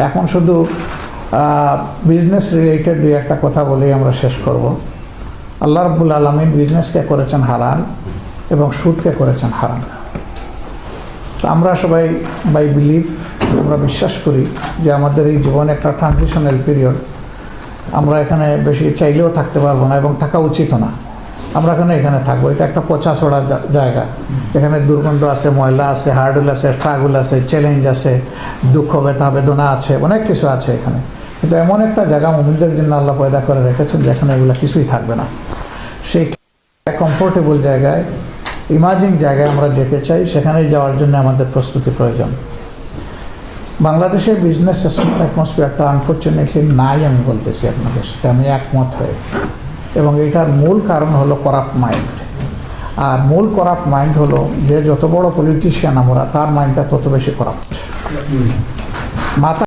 এখন শুধু business related দুই একটা কথা বলেই আমরা শেষ করব। আল্লাহ রাব্বুল আলামিন বিজনেসকে করেছেন হালাল এবং সুদকে করেছেন হারাম। তো আমরা সবাই বাই বিলিভ, আমরা বিশ্বাস করি যে আমাদের এই জীবনে একটা ট্রানজিশনাল পিরিয়ড, আমরা এখানে বেশি চাইলেও থাকতে পারবো না এবং থাকা উচিত না। আমরা এখানে থাকবো, এটা একটা পচাছড়া জায়গা। এখানে দুর্গন্ধ আছে, ময়লা আছে, হার্ডল আছে, স্ট্রাগল আছে, চ্যালেঞ্জ আছে, দুঃখ ব্যথা বেদনা আছে, অনেক কিছু আছে এখানে। কিন্তু এমন একটা জায়গা মুমিনদের জন্য আল্লাহ পয়দা করে রেখেছেন যেখানে এগুলো কিছুই থাকবে না। সেই কমফোর্টেবল জায়গায়, ইমাজিং জায়গায় আমরা যেতে চাই, সেখানেই যাওয়ার জন্য আমাদের প্রস্তুতি প্রয়োজন। বাংলাদেশের বিজনেস অ্যাটমসফিয়ারটা আনফর্চুনেটলি নাই, আমি বলতেছি আপনাদের সাথে আমি একমত হয়ে। এবং এটার মূল কারণ হলো করাপ্ট মাইন্ড। আর মূল করাপ্ট মাইন্ড হলো যে যত বড় পলিটিশিয়ান আমরা, তার মাইন্ডটা তত বেশি করাপ্ট। মাথা